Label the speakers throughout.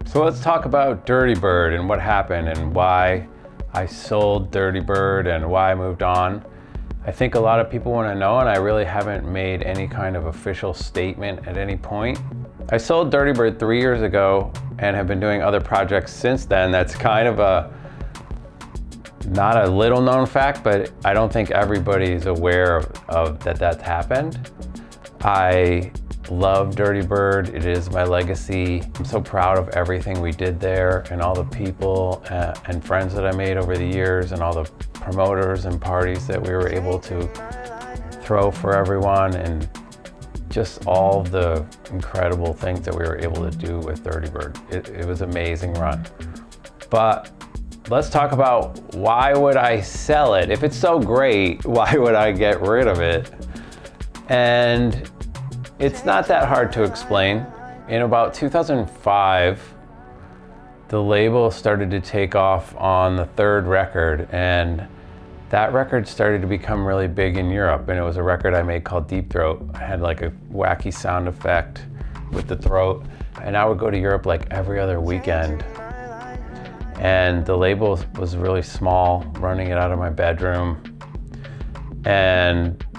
Speaker 1: So let's talk about Dirtybird and what happened and why I sold Dirtybird and why I moved on. I think a lot of people want to know, and I really haven't made any kind of official statement at any point. I sold Dirtybird 3 years ago and have been doing other projects since then. That's kind of not a little known fact, but I don't think everybody's aware of that that's happened. I love Dirtybird. It is my legacy. I'm so proud of everything we did there and all the people and friends that I made over the years and all the promoters and parties that we were able to throw for everyone and just all the incredible things that we were able to do with Dirtybird. It was an amazing run. But let's talk about why would I sell it? If it's so great, why would I get rid of it? And it's not that hard to explain. In about 2005, the label started to take off on the third record, and that record started to become really big in Europe, and it was a record I made called Deep Throat. I had like a wacky sound effect with the throat, and I would go to Europe like every other weekend. And the label was really small, running it out of my bedroom.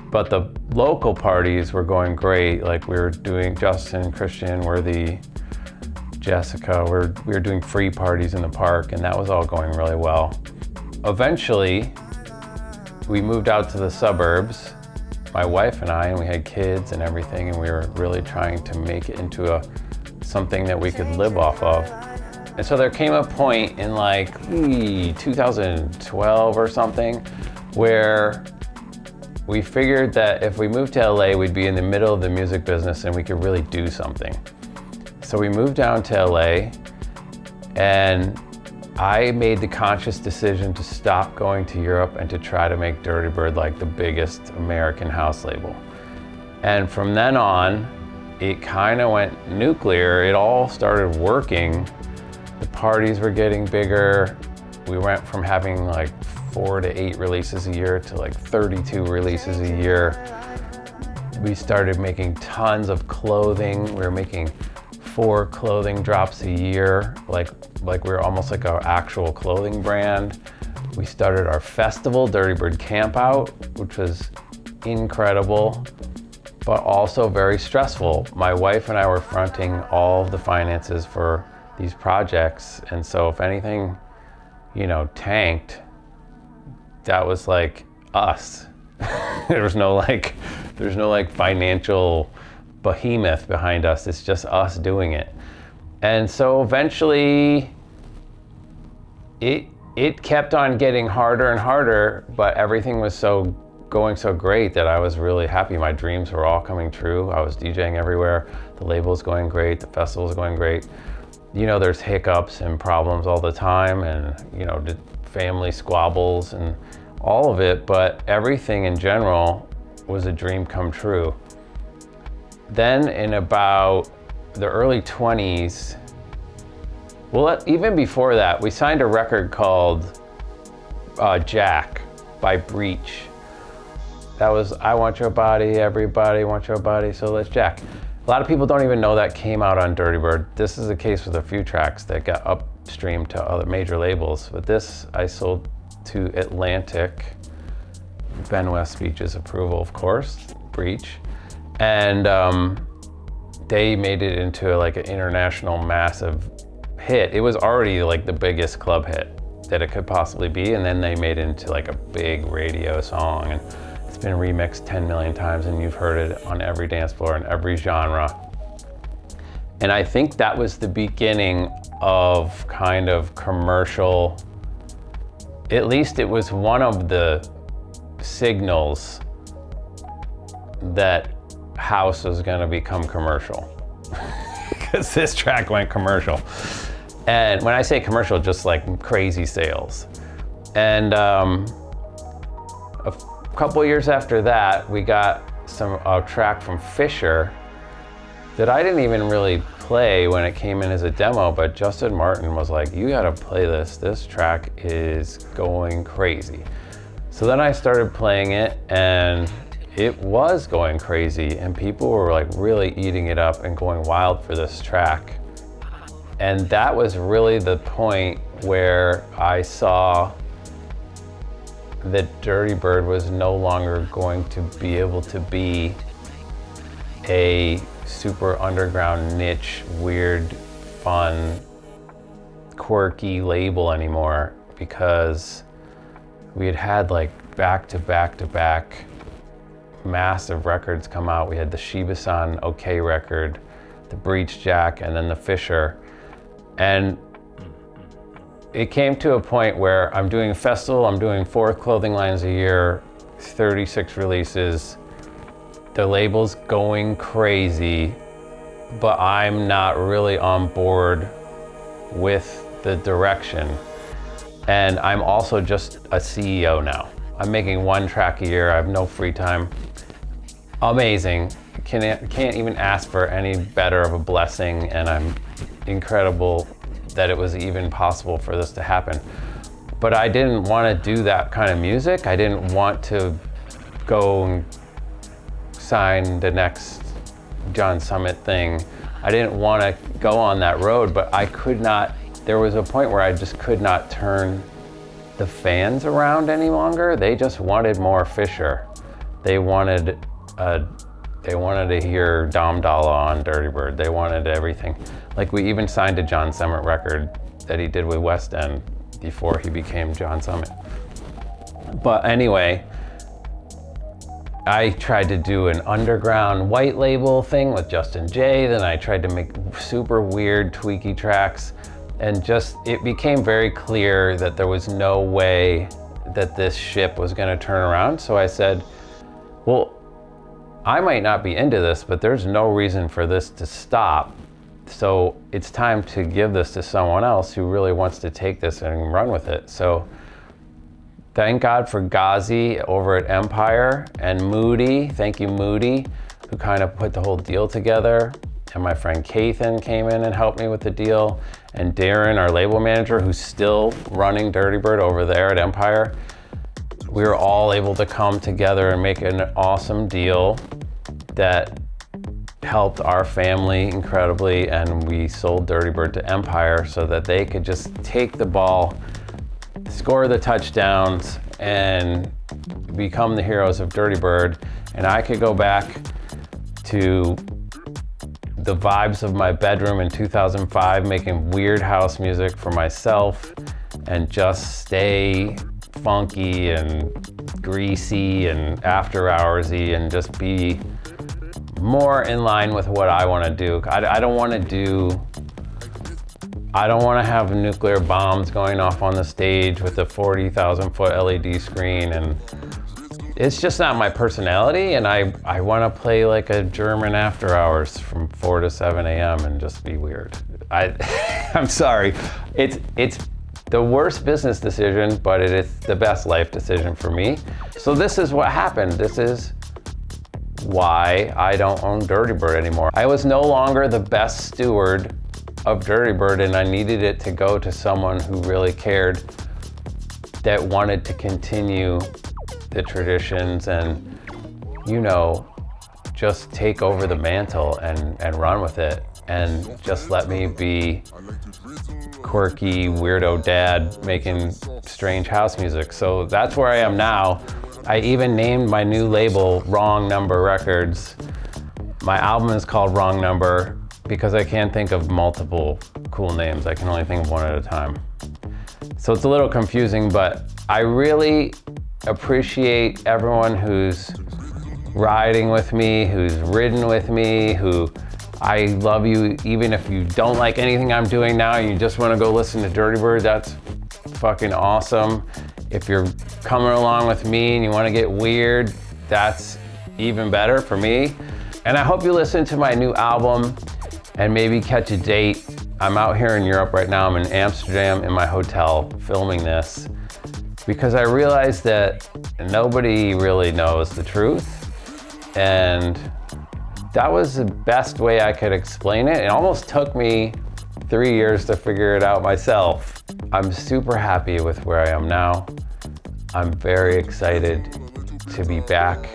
Speaker 1: But the local parties were going great. Like we were doing Justin, Christian, Worthy, Jessica. We were doing free parties in the park, and that was all going really well. Eventually, we moved out to the suburbs, my wife and I, and we had kids and everything, and we were really trying to make it into something that we could live off of. And so there came a point in like 2012 or something where we figured that if we moved to LA, we'd be in the middle of the music business and we could really do something. So we moved down to LA, and I made the conscious decision to stop going to Europe and to try to make Dirtybird like the biggest American house label. And from then on, it kind of went nuclear. It all started working. The parties were getting bigger. We went from having like 4 to 8 releases a year to like 32 releases a year. We started making tons of clothing. We were making 4 clothing drops a year, like we were almost like our actual clothing brand. We started our festival, Dirtybird Camp Out, which was incredible, but also very stressful. My wife and I were fronting all of the finances for these projects, and so if anything, tanked, that was like us. There's no financial behemoth behind us. It's just us doing it. And so eventually it kept on getting harder and harder, but everything was going so great that I was really happy. My dreams were all coming true. I was DJing everywhere. The label's going great. The festival's going great. There's hiccups and problems all the time, and family squabbles and all of it, but everything in general was a dream come true. Then in about the early 20s, well, even before that, we signed a record called Jack by Breach. That was I Want Your Body, Everybody Want Your Body, so let's jack. A lot of people don't even know that came out on Dirtybird. This is the case with a few tracks that got upstream to other major labels, but this I sold to Atlantic, Ben West Beach's approval, of course, Breach, and they made it into like an international massive hit. It was already like the biggest club hit that it could possibly be, and then they made it into like a big radio song, and it's been remixed 10 million times, and you've heard it on every dance floor in every genre. And I think that was the beginning of kind of commercial, at least it was one of the signals that house was gonna become commercial. Because this track went commercial. And when I say commercial, just like crazy sales. And a couple years after that, we got a track from Fisher that I didn't even really play when it came in as a demo, but Justin Martin was like, you gotta play this. This track is going crazy. So then I started playing it, and it was going crazy, and people were like really eating it up and going wild for this track. And that was really the point where I saw that Dirtybird was no longer going to be able to be a super underground, niche, weird, fun, quirky label anymore, because we had had like back to back massive records come out. We had the Shiba-san OK record, the Breach Jack, and then the Fisher. And it came to a point where I'm doing a festival, I'm doing 4 clothing lines a year, 36 releases. The label's going crazy, but I'm not really on board with the direction. And I'm also just a CEO now. I'm making 1 track a year, I have no free time. Amazing, can't even ask for any better of a blessing, and I'm incredible that it was even possible for this to happen. But I didn't want to do that kind of music. I didn't want to go and sign the next John Summit thing. I didn't want to go on that road, but I could not. There was a point where I just could not turn the fans around any longer. They just wanted more Fisher. They wanted to hear Dom Dalla on Dirtybird. They wanted everything. Like, we even signed a John Summit record that he did with West End before he became John Summit. But anyway, I tried to do an underground white label thing with Justin J. Then I tried to make super weird, tweaky tracks. And just, it became very clear that there was no way that this ship was gonna turn around. So I said, well, I might not be into this, but there's no reason for this to stop. So it's time to give this to someone else who really wants to take this and run with it. So thank God for Ghazi over at Empire, and Moody, thank you Moody, who kind of put the whole deal together. And my friend Kathan came in and helped me with the deal. And Darren, our label manager, who's still running Dirtybird over there at Empire. We were all able to come together and make an awesome deal that helped our family incredibly, and we sold Dirtybird to Empire so that they could just take the ball, score the touchdowns, and become the heroes of Dirtybird. And I could go back to the vibes of my bedroom in 2005, making weird house music for myself, and just stay funky and greasy and after hoursy, and just be more in line with what I want to do. I don't want to have nuclear bombs going off on the stage with a 40,000 foot LED screen, and it's just not my personality. And I want to play like a German after hours from 4 to 7 a.m. and just be weird. I'm sorry, it's the worst business decision, but it is the best life decision for me. So this is what happened. This is why I don't own Dirtybird anymore. I was no longer the best steward of Dirtybird, and I needed it to go to someone who really cared, that wanted to continue the traditions and, you know, just take over the mantle and run with it, and just let me be quirky weirdo dad making strange house music. So that's where I am now. I even named my new label Wrong Number Records. My album is called Wrong Number because I can't think of multiple cool names. I can only think of one at a time. So it's a little confusing, but I really appreciate everyone who's riding with me, who's ridden with me, who I love you even if you don't like anything I'm doing now and you just want to go listen to Dirtybird. That's fucking awesome. If you're coming along with me and you want to get weird, that's even better for me. And I hope you listen to my new album and maybe catch a date. I'm out here in Europe right now. I'm in Amsterdam in my hotel filming this because I realized that nobody really knows the truth. And that was the best way I could explain it. It almost took me 3 years to figure it out myself. I'm super happy with where I am now. I'm very excited to be back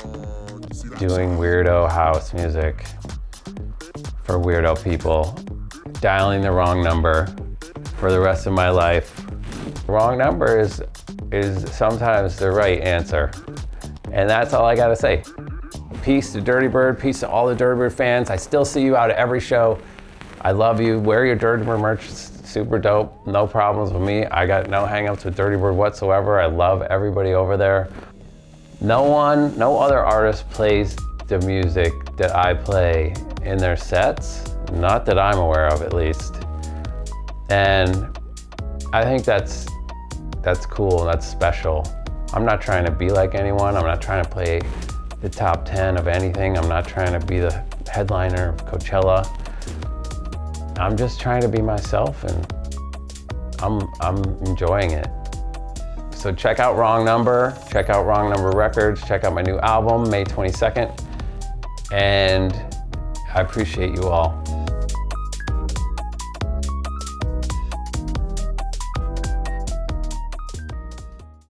Speaker 1: doing weirdo house music for weirdo people. dialing the wrong number for the rest of my life. Wrong number is sometimes the right answer. And that's all I gotta say. Peace to Dirtybird, peace to all the Dirtybird fans. I still see you out at every show. I love you. Wear your Dirtybird merch, it's super dope. No problems with me. I got no hangups with Dirtybird whatsoever. I love everybody over there. No other artist plays the music that I play in their sets. Not that I'm aware of, at least. And I think that's cool, that's special. I'm not trying to be like anyone. I'm not trying to play the top 10 of anything. I'm not trying to be the headliner of Coachella. I'm just trying to be myself, and I'm enjoying it. So check out Wrong Number, check out Wrong Number Records, check out my new album, May 22nd. And I appreciate you all.